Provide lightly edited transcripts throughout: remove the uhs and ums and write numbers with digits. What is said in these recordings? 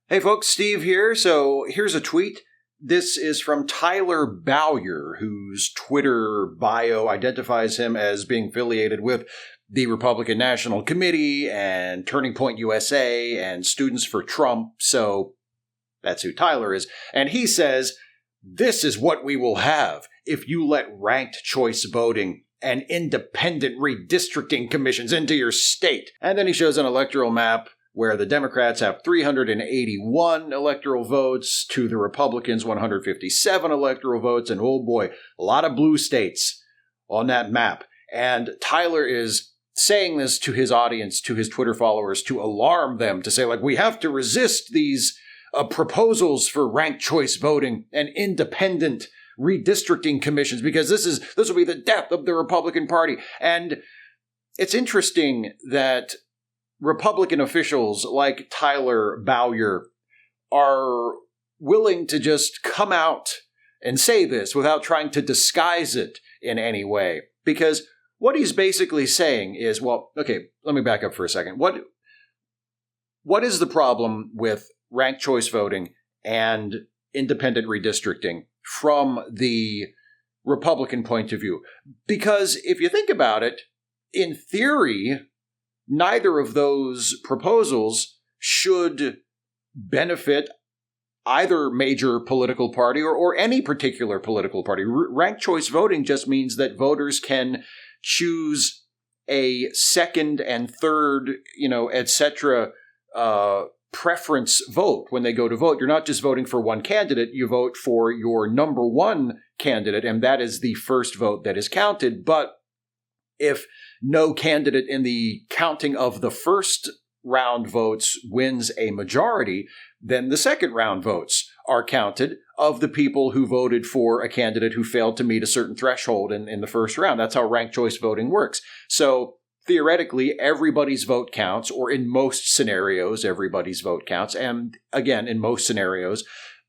Hey folks, Steve here. So here's a tweet. This is from Tyler Bowyer, whose Twitter bio identifies him as being affiliated with the Republican National Committee and Turning Point USA and Students for Trump. So that's who Tyler is. And he says, "This is what we will have if you let ranked choice voting and independent redistricting commissions into your state." And then he shows an electoral map where the Democrats have 381 electoral votes to the Republicans' 157 electoral votes. And oh boy, a lot of blue states on that map. And Tyler is saying this to his audience, to his Twitter followers, to alarm them, to say, like, we have to resist these proposals for ranked choice voting and independent redistricting commissions, because this will be the death of the Republican Party. And it's interesting that Republican officials like Tyler Bowyer are willing to just come out and say this without trying to disguise it in any way. Because what he's basically saying is, well, okay, let me back up for a second. What is the problem with ranked choice voting and independent redistricting from the Republican point of view? Because if you think about it, in theory, neither of those proposals should benefit either major political party or any particular political party. Ranked choice voting just means that voters can choose a second and third, etc. Preference vote when they go to vote. You're not just voting for one candidate, you vote for your number one candidate, and that is the first vote that is counted. But if no candidate in the counting of the first round votes wins a majority, then the second round votes are counted of the people who voted for a candidate who failed to meet a certain threshold in the first round. That's how ranked choice voting works. So theoretically, everybody's vote counts, or in most scenarios, everybody's vote counts. And again, in most scenarios,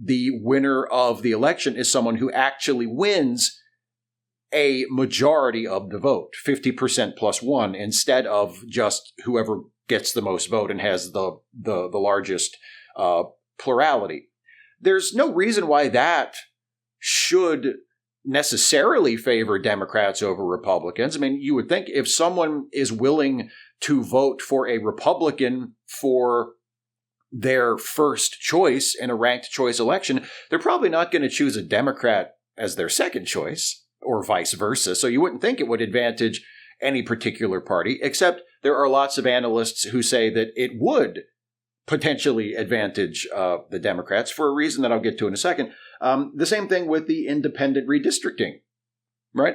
the winner of the election is someone who actually wins a majority of the vote, 50% plus one, instead of just whoever gets the most vote and has the largest plurality. There's no reason why that should necessarily favor Democrats over Republicans. I mean, you would think if someone is willing to vote for a Republican for their first choice in a ranked choice election, they're probably not going to choose a Democrat as their second choice, or vice versa. So you wouldn't think it would advantage any particular party, except there are lots of analysts who say that it would potentially advantage the Democrats for a reason that I'll get to in a second. The same thing with the independent redistricting, right?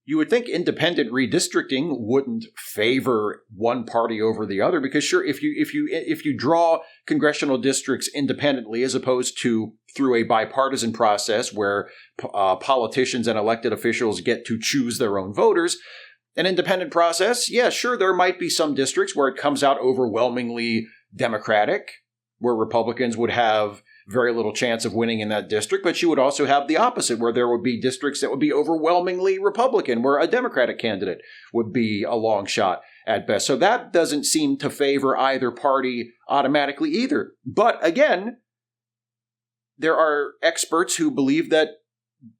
You would think independent redistricting wouldn't favor one party over the other, because sure, if you draw congressional districts independently as opposed to through a bipartisan process where politicians and elected officials get to choose their own voters, an independent process, yeah, sure, there might be some districts where it comes out overwhelmingly Democratic, where Republicans would have very little chance of winning in that district, but you would also have the opposite, where there would be districts that would be overwhelmingly Republican, where a Democratic candidate would be a long shot at best. So that doesn't seem to favor either party automatically either. But again, there are experts who believe that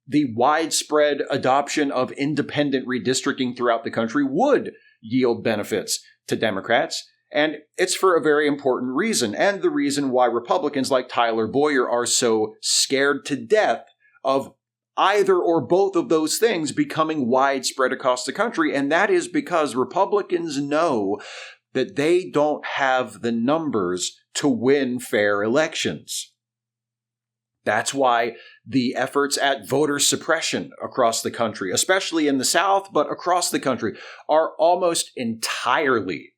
the widespread adoption of independent redistricting throughout the country would yield benefits to Democrats. And it's for a very important reason, and the reason why Republicans like Tyler Bowyer are so scared to death of either or both of those things becoming widespread across the country, and that is because Republicans know that they don't have the numbers to win fair elections. That's why the efforts at voter suppression across the country, especially in the South, but across the country, are almost entirely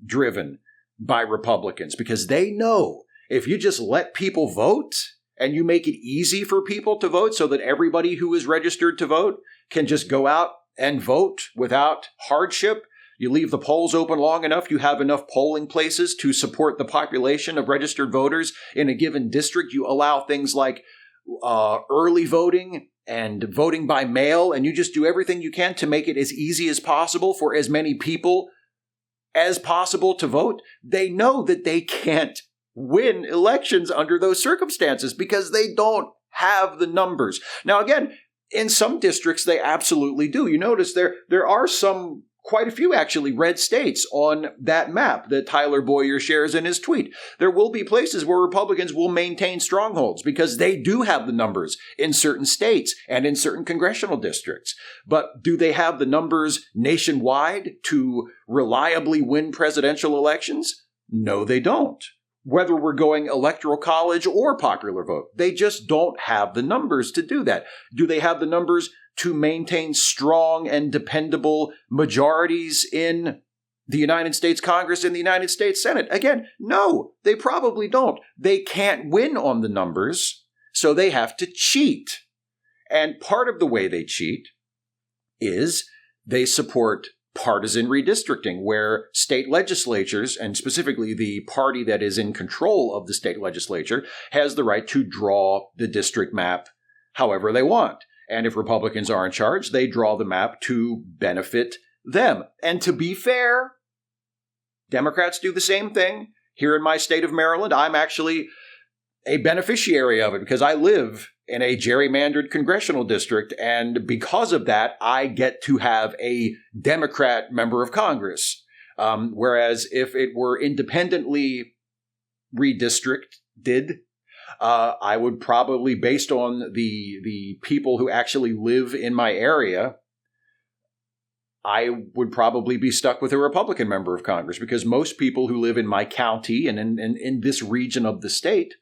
driven by Republicans, because they know if you just let people vote and you make it easy for people to vote so that everybody who is registered to vote can just go out and vote without hardship, you leave the polls open long enough, you have enough polling places to support the population of registered voters in a given district, you allow things like early voting and voting by mail, and you just do everything you can to make it as easy as possible for as many people as possible to vote, they know that they can't win elections under those circumstances because they don't have the numbers. Now, again, in some districts, they absolutely do. You notice there are quite a few actually red states on that map that Tyler Boyer shares in his tweet. There will be places where Republicans will maintain strongholds because they do have the numbers in certain states and in certain congressional districts. But do they have the numbers nationwide to reliably win presidential elections? No, they don't. Whether we're going electoral college or popular vote, they just don't have the numbers to do that. Do they have the numbers to maintain strong and dependable majorities in the United States Congress and the United States Senate? Again, no, they probably don't. They can't win on the numbers, so they have to cheat. And part of the way they cheat is they support partisan redistricting, where state legislatures, and specifically the party that is in control of the state legislature, has the right to draw the district map however they want. And if Republicans are in charge, they draw the map to benefit them. And to be fair, Democrats do the same thing. Here in my state of Maryland, I'm actually a beneficiary of it because I live in a gerrymandered congressional district, and because of that, I get to have a Democrat member of Congress. Whereas if it were independently redistricted, I would probably, based on the people who actually live in my area, I would probably be stuck with a Republican member of Congress because most people who live in my county and in this region of the state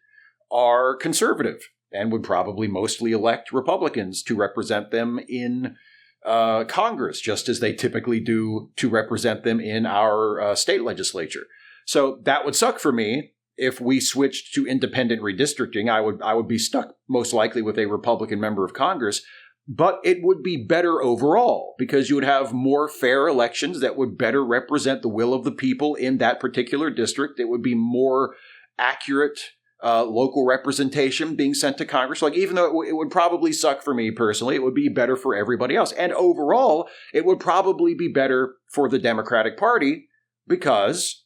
are conservative and would probably mostly elect Republicans to represent them in Congress, just as they typically do to represent them in our state legislature. So that would suck for me. If we switched to independent redistricting, I would be stuck most likely with a Republican member of Congress, but it would be better overall because you would have more fair elections that would better represent the will of the people in that particular district. It would be more accurate local representation being sent to Congress. Like, even though it would probably suck for me personally, it would be better for everybody else. And overall, it would probably be better for the Democratic Party because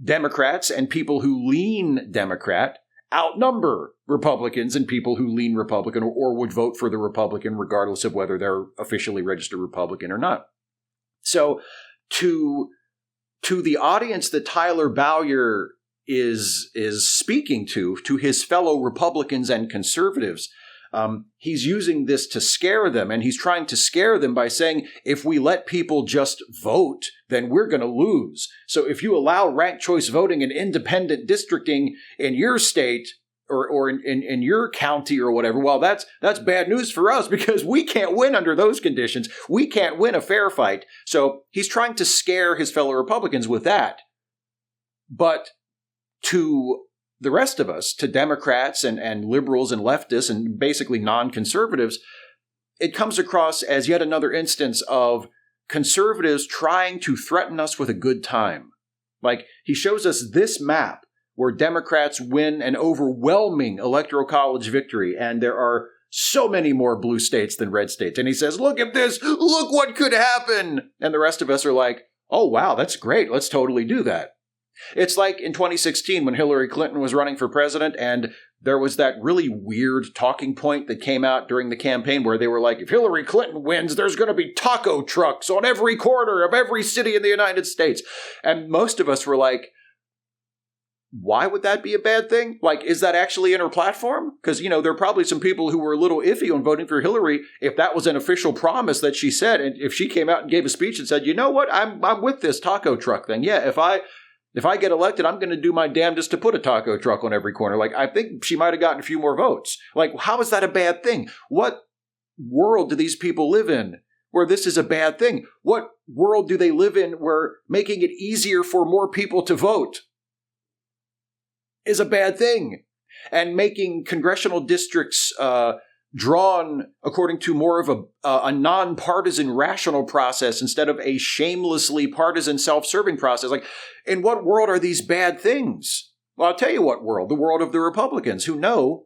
Democrats and people who lean Democrat outnumber Republicans and people who lean Republican or would vote for the Republican regardless of whether they're officially registered Republican or not. So to the audience that Tyler Bowyer is speaking to his fellow Republicans and conservatives, he's using this to scare them, and he's trying to scare them by saying, if we let people just vote, then we're going to lose. So if you allow ranked choice voting and independent districting in your state or in your county or whatever, well, that's bad news for us because we can't win under those conditions. We can't win a fair fight. So he's trying to scare his fellow Republicans with that. But to the rest of us, to Democrats and liberals and leftists and basically non-conservatives, it comes across as yet another instance of conservatives trying to threaten us with a good time. Like, he shows us this map where Democrats win an overwhelming electoral college victory, and there are so many more blue states than red states. And he says, look at this, look what could happen. And the rest of us are like, oh, wow, that's great. Let's totally do that. It's like in 2016 when Hillary Clinton was running for president, and there was that really weird talking point that came out during the campaign where they were like, if Hillary Clinton wins, there's going to be taco trucks on every corner of every city in the United States. And most of us were like, why would that be a bad thing? Like, is that actually in her platform? Because, there are probably some people who were a little iffy on voting for Hillary if that was an official promise that she said. And if she came out and gave a speech and said, you know what, I'm with this taco truck thing. Yeah, if I get elected, I'm going to do my damnedest to put a taco truck on every corner. Like, I think she might have gotten a few more votes. Like, how is that a bad thing? What world do these people live in where this is a bad thing? What world do they live in where making it easier for more people to vote is a bad thing? And making congressional districts drawn according to more of a nonpartisan rational process instead of a shamelessly partisan self-serving process. Like, in what world are these bad things? Well, I'll tell you what world. The world of the Republicans, who know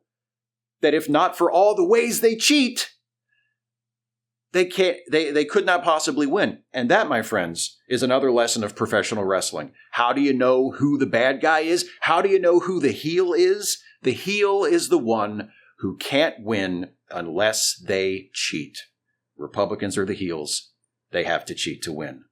that if not for all the ways they cheat, They can't. They could not possibly win. And that, my friends, is another lesson of professional wrestling. How do you know who the bad guy is? How do you know who the heel is? The heel is the one who can't win unless they cheat. Republicans are the heels. They have to cheat to win.